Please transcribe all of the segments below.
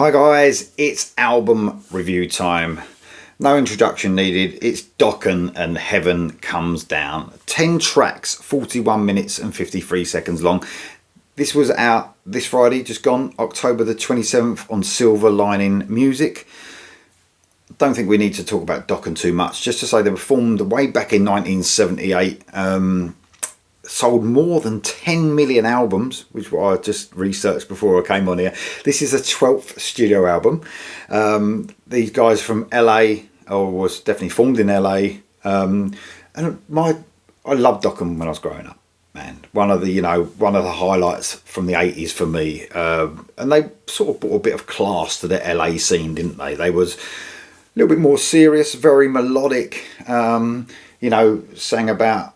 Hi guys, it's album review time. No introduction needed. It's Dokken and Heaven Comes Down. 10 tracks, 41 minutes and 53 seconds long. This was out this Friday, just gone, October the 27th on Silver Lining Music. Don't think we need to talk about Dokken too much. Just to say they were formed way back in 1978. Sold more than 10 million albums, which I just researched before I came on here. This is a 12th studio album. These guys from LA, or was definitely formed in LA. And I loved Dokken when I was growing up. Man, one of the highlights from the 80s for me. And they sort of brought a bit of class to the LA scene, didn't they? They was a little bit more serious, very melodic. Sang about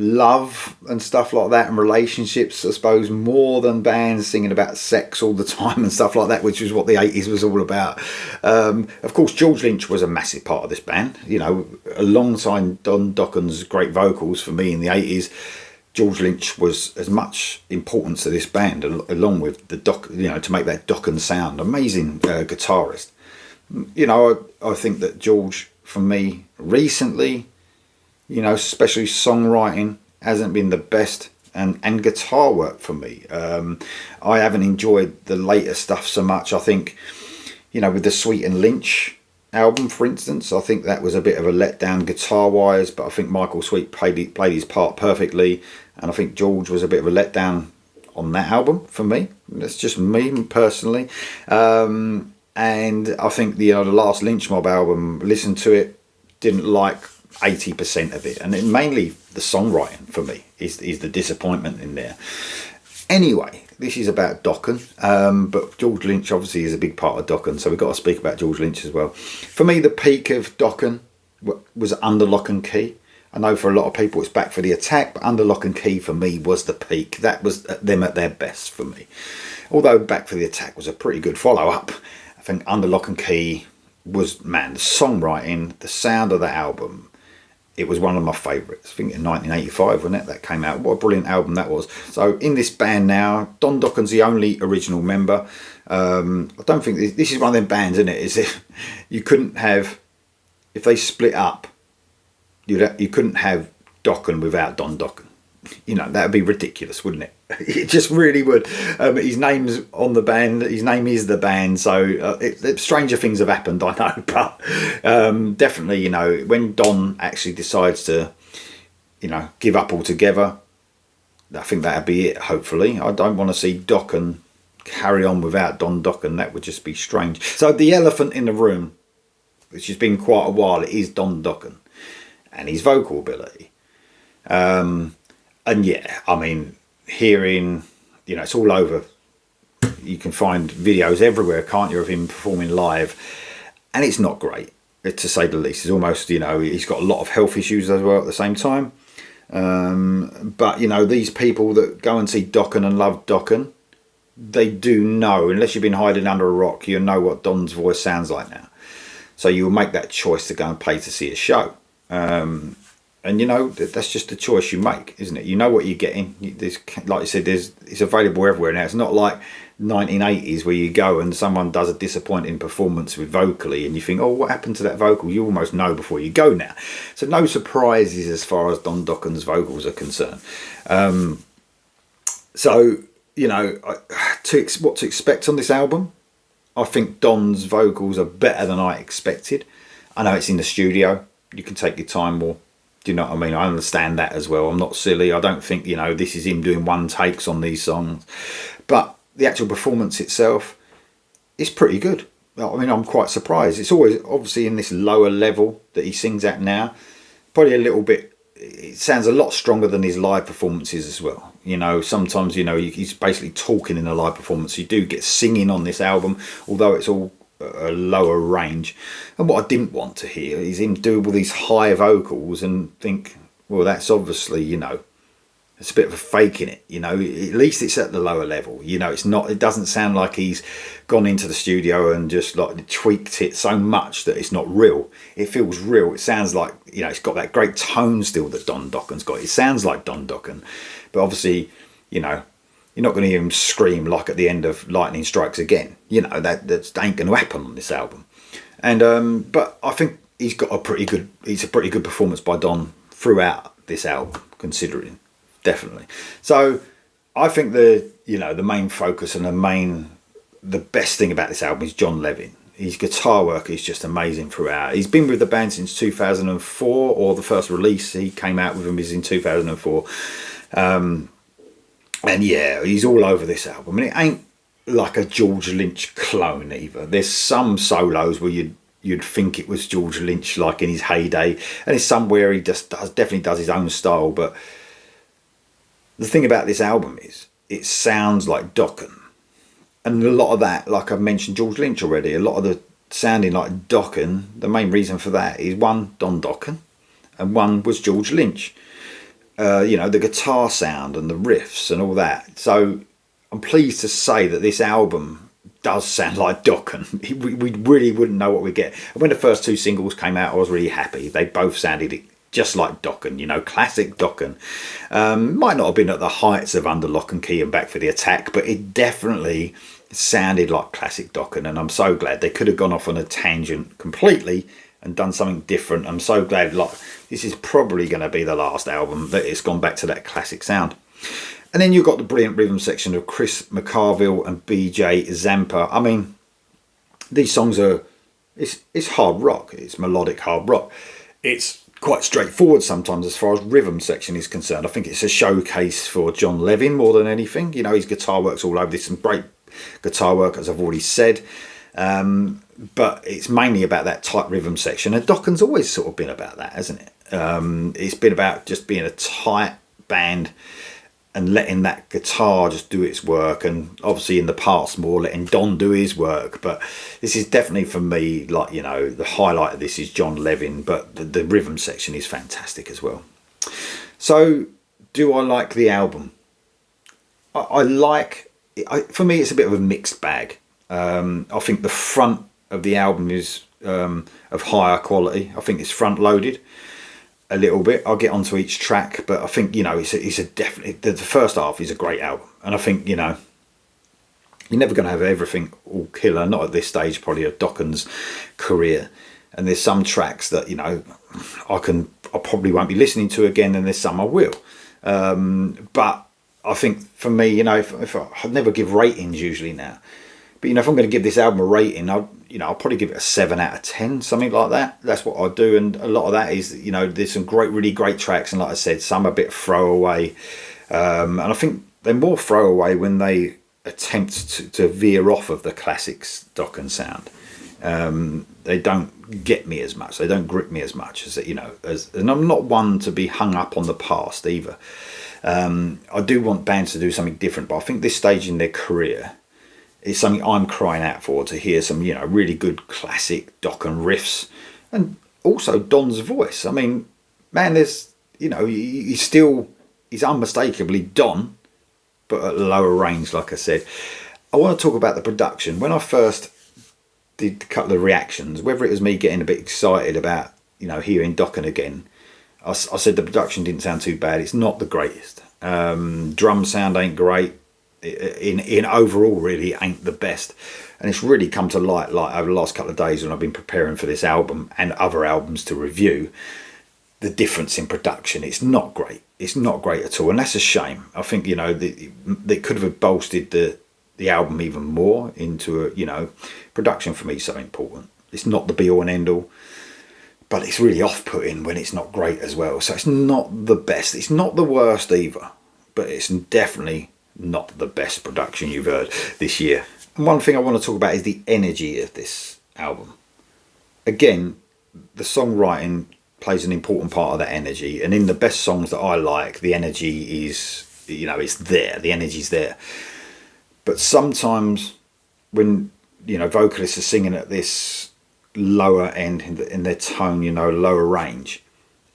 love and stuff like that, and relationships, I suppose, more than bands singing about sex all the time and stuff like that, which is what the 80s was all about. Of course, George Lynch was a massive part of this band, alongside Don Dokken's great vocals. For me in the 80s, George Lynch was as much importance to this band, along with the to make that Dokken sound. Amazing guitarist. I think that George, for me, recently, especially songwriting, hasn't been the best, and guitar work for me. I haven't enjoyed the later stuff so much. I think, with the Sweet and Lynch album, for instance, I think that was a bit of a letdown guitar-wise, but I think Michael Sweet played his part perfectly, and I think George was a bit of a letdown on that album for me. That's just me personally. And I think the last Lynch Mob album, listened to it, didn't like 80% of it, and mainly the songwriting for me is the disappointment in there. Anyway, this is about Dokken, but George Lynch obviously is a big part of Dokken, so we've got to speak about George Lynch as well. For me, the peak of Dokken was Under Lock and Key. I know for a lot of people it's Back for the Attack, but Under Lock and Key for me was the peak. That was them at their best for me. Although Back for the Attack was a pretty good follow-up, I think Under Lock and Key was, man, the songwriting, the sound of the album, it was one of my favourites. I think in 1985, wasn't it, that came out. What a brilliant album that was. So in this band now, Don Dokken's the only original member. I don't think this is one of them bands, isn't it? Is if you couldn't have, if they split up, you couldn't have Dokken without Don Dokken. That would be ridiculous, wouldn't it? It just really would. His name's on the band. His name is the band. So stranger things have happened, I know. But definitely, when Don actually decides to, give up altogether, I think that'd be it, hopefully. I don't want to see Dokken carry on without Don Dokken. That would just be strange. So the elephant in the room, which has been quite a while, it is Don Dokken and his vocal ability. And yeah, I mean, hearing, it's all over. You can find videos everywhere, can't you, of him performing live. And it's not great, to say the least. It's almost, he's got a lot of health issues as well at the same time. But, these people that go and see Dokken and love Dokken, they do know, unless you've been hiding under a rock, you know what Don's voice sounds like now. So you'll make that choice to go and pay to see a show. And that's just the choice you make, isn't it? You know what you're getting. There's, like I said, it's available everywhere now. It's not like 1980s where you go and someone does a disappointing performance with vocally and you think, oh, what happened to that vocal? You almost know before you go now. So no surprises as far as Don Dokken's vocals are concerned. What to expect on this album? I think Don's vocals are better than I expected. I know it's in the studio. You can take your time more. Do you know what I mean? I understand that as well. I'm not silly. I don't think, this is him doing one takes on these songs. But the actual performance itself is pretty good. I mean, I'm quite surprised. It's always obviously in this lower level that he sings at now. Probably a little bit, it sounds a lot stronger than his live performances as well. Sometimes, he's basically talking in a live performance. You do get singing on this album, although it's all a lower range. And what I didn't want to hear is him do all these high vocals and think, well, that's obviously, it's a bit of a fake in it. At least it's at the lower level. It doesn't sound like he's gone into the studio and just like tweaked it so much that it's not real. It feels real. It sounds like, it's got that great tone still that Don Dokken's got. It sounds like Don Dokken, but obviously, you're not going to hear him scream like at the end of Lightning Strikes Again. You know, that ain't going to happen on this album. And but I think he's got a pretty good performance by Don throughout this album, considering, definitely. So I think the main focus and the best thing about this album is Jon Levin. His guitar work is just amazing throughout. He's been with the band since 2004, or the first release he came out with them is in 2004. And yeah, he's all over this album. And it ain't like a George Lynch clone either. There's some solos where you'd think it was George Lynch like in his heyday, and there's some where he just definitely does his own style. But the thing about this album is it sounds like Dokken. And a lot of that, like I've mentioned George Lynch already, a lot of the sounding like Dokken, the main reason for that is one, Don Dokken, and one was George Lynch. The guitar sound and the riffs and all that. So I'm pleased to say that this album does sound like Dokken. We really wouldn't know what we get. And when the first two singles came out, I was really happy. They both sounded just like Dokken, classic Dokken. Might not have been at the heights of Under Lock and Key and Back for the Attack, but it definitely sounded like classic Dokken. And I'm so glad. They could have gone off on a tangent completely and done something different. I'm so glad, this is probably going to be the last album that it's gone back to that classic sound. And then you've got the brilliant rhythm section of Chris McCarville and BJ Zampa. I mean, these songs it's hard rock. It's melodic hard rock. It's quite straightforward sometimes as far as rhythm section is concerned. I think it's a showcase for Jon Levin more than anything. His guitar work's all over this, some great guitar work, as I've already said. But it's mainly about that tight rhythm section, and Dokken's always sort of been about that, hasn't it? It's been about just being a tight band and letting that guitar just do its work, and obviously in the past more letting Don do his work. But this is definitely, for me, the highlight of this is Jon Levin, but the rhythm section is fantastic as well. So do I like the album? For me it's a bit of a mixed bag. I think the front of the album is of higher quality. I think it's front loaded a little bit. I'll get onto each track, but I think it's a definitely, the first half is a great album, and I think you're never going to have everything all killer, not at this stage probably of Dokken's career. And there's some tracks that I probably won't be listening to again, and there's some I will. But I think for me, if I'd never give ratings usually now. But if I'm going to give this album a rating, I'll probably give it a 7 out of 10, something like that. That's what I do, and a lot of that is there's some really great tracks, and like I said, some a bit throwaway, and I think they're more throwaway when they attempt to veer off of the classics Dokken sound. They don't get me as much. They don't grip me as much as and I'm not one to be hung up on the past either. I do want bands to do something different, but I think this stage in their career, it's something I'm crying out for, to hear some, really good classic Dokken riffs, and also Don's voice. I mean, man, there's, he's unmistakably Don, but at lower range, like I said. I want to talk about the production. When I first did a couple of reactions, whether it was me getting a bit excited about, hearing Dokken again, I said the production didn't sound too bad. It's not the greatest. Drum sound ain't great. In overall really ain't the best, and it's really come to light over the last couple of days when I've been preparing for this album and other albums to review, the difference in production. It's not great at all, and that's a shame. I think they could have bolstered the album even more into production for me is so important. It's not the be all and end all, but it's really off-putting when it's not great as well. So it's not the best, it's not the worst either, but it's definitely not the best production you've heard this year. And one thing I want to talk about is the energy of this album. Again, the songwriting plays an important part of that energy, and in the best songs that I like, the energy is, it's there, the energy's there. But sometimes when vocalists are singing at this lower end in their tone, lower range,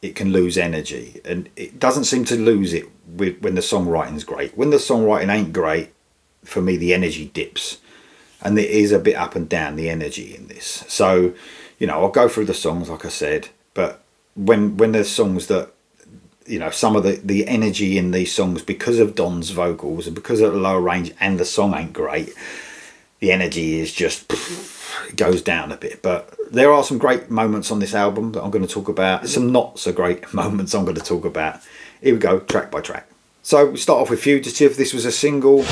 it can lose energy, and it doesn't seem to lose it when the songwriting's great. When the songwriting ain't great, for me the energy dips, and there is a bit up and down, the energy in this. So I'll go through the songs like I said, but when there's songs that you know, some of the energy in these songs, because of Don's vocals and because of the lower range and the song ain't great, the energy is just, it goes down a bit. But there are some great moments on this album that I'm going to talk about. Some not so great moments I'm going to talk about. Here we go, track by track. So we start off with Fugitive. This was a single.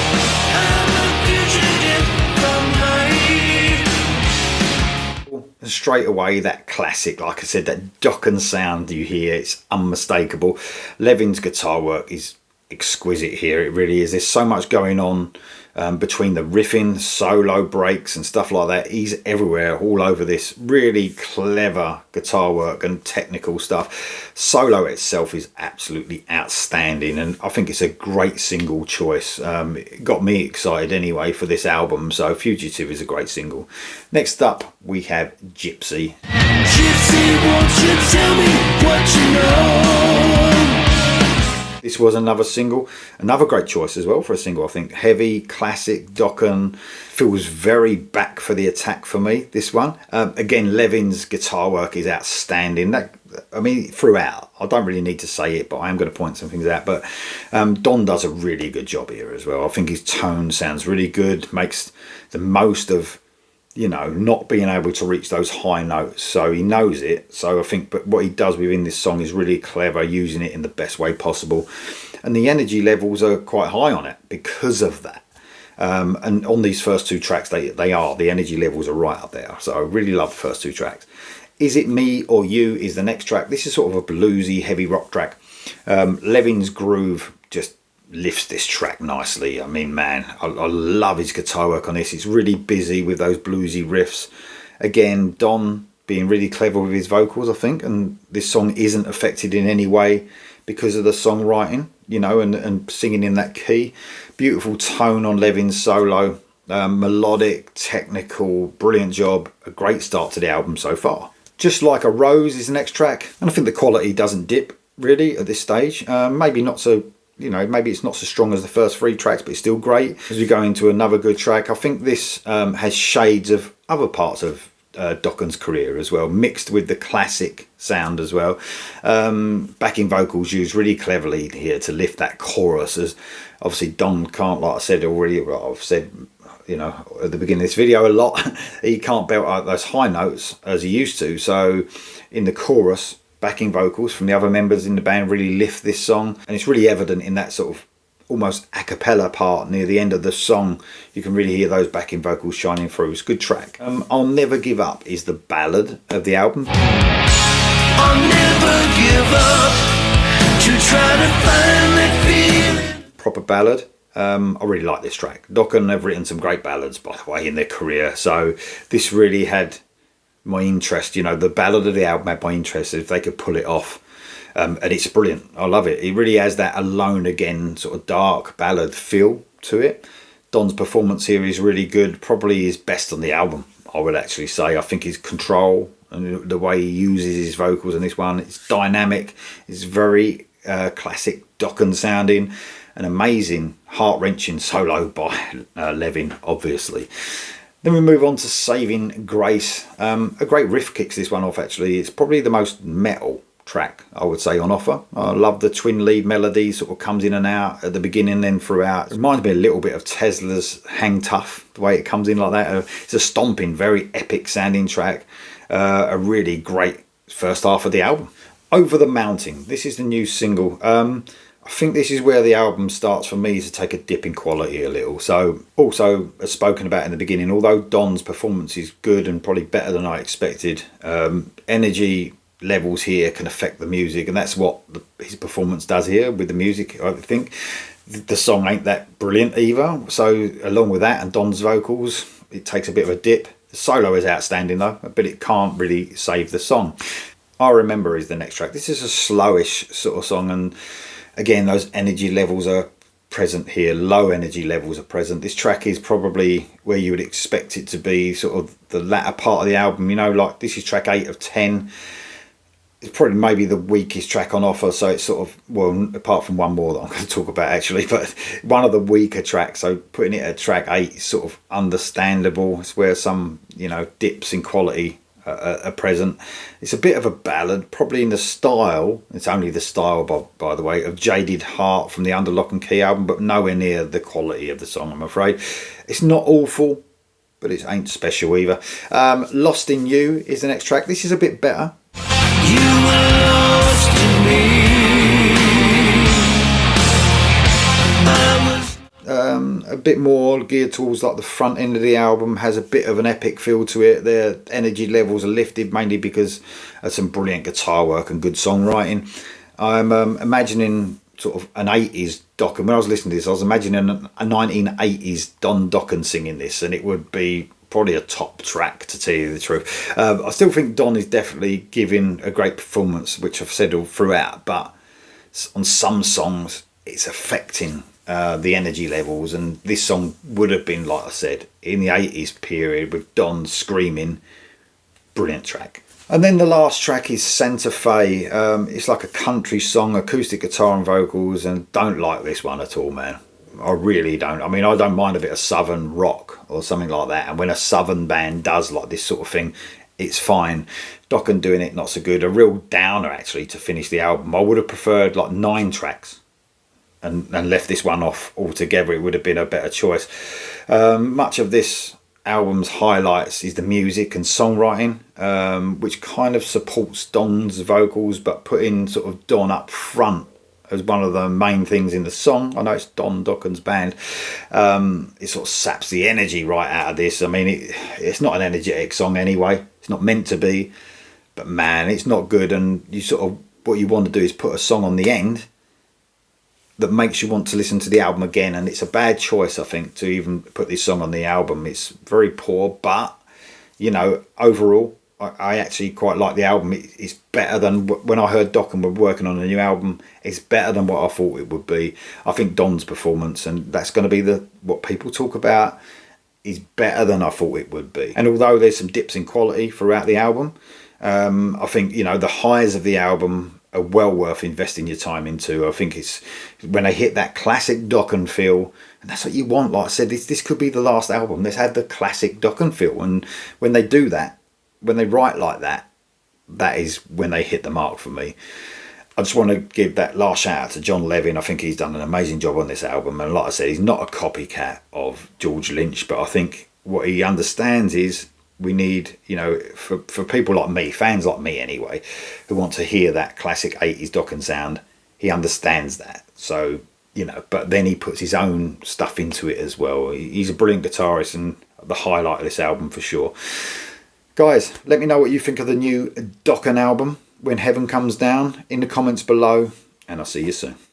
And straight away, that classic, like I said, that Dokken sound you hear, it's unmistakable. Levin's guitar work is exquisite here, it really is. There's so much going on between the riffing, solo breaks and stuff like that. He's everywhere, all over this. Really clever guitar work and technical stuff. Solo itself is absolutely outstanding, and I think it's a great single choice. It got me excited anyway for this album, so Fugitive is a great single. Next up we have Gypsy. Gypsy, won't you tell me what you know? This was another single, another great choice as well for a single, I think. Heavy, classic, Dokken, feels very back for the attack for me, this one. Again, Levin's guitar work is outstanding. I mean, throughout, I don't really need to say it, but I am going to point some things out. But Don does a really good job here as well. I think his tone sounds really good, makes the most of, you know, not being able to reach those high notes, so he knows it. So I think, but what he does within this song is really clever, using it in the best way possible, and the energy levels are quite high on it because of that. And on these first two tracks, the energy levels are right up there. So I really love the first two tracks. Is It Me or You is the next track. This is sort of a bluesy, heavy rock track. Levin's groove just lifts this track nicely. I mean, man, I love his guitar work on this. It's really busy with those bluesy riffs. Again, Don being really clever with his vocals, I think, and this song isn't affected in any way because of the songwriting, you know, and singing in that key. Beautiful tone on Levin's solo, melodic, technical, brilliant job. A great start to the album so far. Just Like a Rose is the next track, and I think the quality doesn't dip really at this stage. Maybe not so, you know, maybe it's not so strong as the first three tracks, but it's still great. As we go into another good track, I think this has shades of other parts of Dokken's career as well, mixed with the classic sound as well. Backing vocals used really cleverly here to lift that chorus, as obviously Don can't, like I said already, I've said, you know, at the beginning of this video a lot, he can't belt out those high notes as he used to. So in the chorus, backing vocals from the other members in the band really lift this song, and it's really evident in that sort of almost a cappella part near the end of the song. You can really hear those backing vocals shining through. It's a good track. I'll Never Give Up is the ballad of the album. I'll never give up to try to find that feeling. Proper ballad. I really like this track. Dokken have written some great ballads, by the way, in their career, so this really had my interest. You know, the ballad of the album had my interest if they could pull it off, and it's brilliant. I love it. It really has that Alone Again sort of dark ballad feel to it. Don's performance here is really good, probably his best on the album, I would actually say. I think his control and the way he uses his vocals in this one, it's dynamic, it's very classic Dokken sounding. An amazing heart-wrenching solo by Levin, obviously. Then we move on to Saving Grace. A great riff kicks this one off, actually. It's probably the most metal track, I would say, on offer. I love the twin lead melody, sort of comes in and out at the beginning, then throughout. It reminds me a little bit of Tesla's Hang Tough, the way it comes in like that. It's a stomping, very epic sounding track. A really great first half of the album. Over the Mountain. This is the new single. I think this is where the album starts for me to take a dip in quality a little. So also, as spoken about in the beginning, although Don's performance is good and probably better than I expected, energy levels here can affect the music, and that's what his performance does here with the music. I think the song ain't that brilliant either, so along with that and Don's vocals, it takes a bit of a dip. The solo is outstanding though, but it can't really save the song. I Remember is the next track. This is a slowish sort of song, and again, those energy levels are present here. Low energy levels are present. This track is probably where you would expect it to be, sort of the latter part of the album. You know, like this is track 8 of 10. It's probably maybe the weakest track on offer. So it's sort of, well, apart from one more that I'm going to talk about actually, but one of the weaker tracks. So putting it at track 8 is sort of understandable. It's where some, you know, dips in quality at present. It's a bit of a ballad, probably in the style, it's only the style by the way, of Jaded Heart from the Under Lock and Key album, but nowhere near the quality of the song, I'm afraid. It's not awful, but it ain't special either. Lost in You is the next track. This is a bit better. You were lost in me. A bit more geared towards like the front end of the album, has a bit of an epic feel to it. Their energy levels are lifted mainly because of some brilliant guitar work and good songwriting. I'm imagining sort of an 80s Dokken. When I was listening to this, I was imagining a 1980s Don Dokken singing this, and it would be probably a top track, to tell you the truth. I still think Don is definitely giving a great performance, which I've said all throughout, but on some songs it's affecting the energy levels, and this song would have been, like I said, in the 80s period with Don screaming. Brilliant track. And then the last track is Santa Fe. It's like a country song, acoustic guitar and vocals, and don't like this one at all, man. I really don't. I mean, I don't mind a bit of southern rock or something like that, and when a southern band does like this sort of thing, it's fine. Dokken doing it, not so good. A real downer actually to finish the album. I would have preferred like 9 tracks and left this one off altogether. It would have been a better choice. Much of this album's highlights is the music and songwriting, which kind of supports Don's vocals, but putting sort of Don up front as one of the main things in the song. I know it's Don Dokken's band. It sort of saps the energy right out of this. I mean, it's not an energetic song anyway. It's not meant to be, but man, it's not good. And you sort of, what you want to do is put a song on the end that makes you want to listen to the album again, and it's a bad choice, I think, to even put this song on the album. It's very poor, but you know, overall I actually quite like the album. It's better than when I heard Dokken were working on a new album. It's better than what I thought it would be. I think Don's performance, and that's going to be what people talk about, is better than I thought it would be. And although there's some dips in quality throughout the album, I think, you know, the highs of the album are well worth investing your time into. I think it's when they hit that classic Dokken feel, and that's what you want. Like I said, this could be the last album that's had the classic Dokken feel, and when they do that, when they write like that, that is when they hit the mark for me. I just want to give that last shout out to John Levin. I think he's done an amazing job on this album, and like I said, he's not a copycat of George Lynch, but I think what he understands is we need, you know, for people like me, fans like me anyway, who want to hear that classic 80s Dokken sound, he understands that. So, you know, but then he puts his own stuff into it as well. He's a brilliant guitarist and the highlight of this album for sure. Guys, let me know what you think of the new Dokken album, When Heaven Comes Down, in the comments below, and I'll see you soon.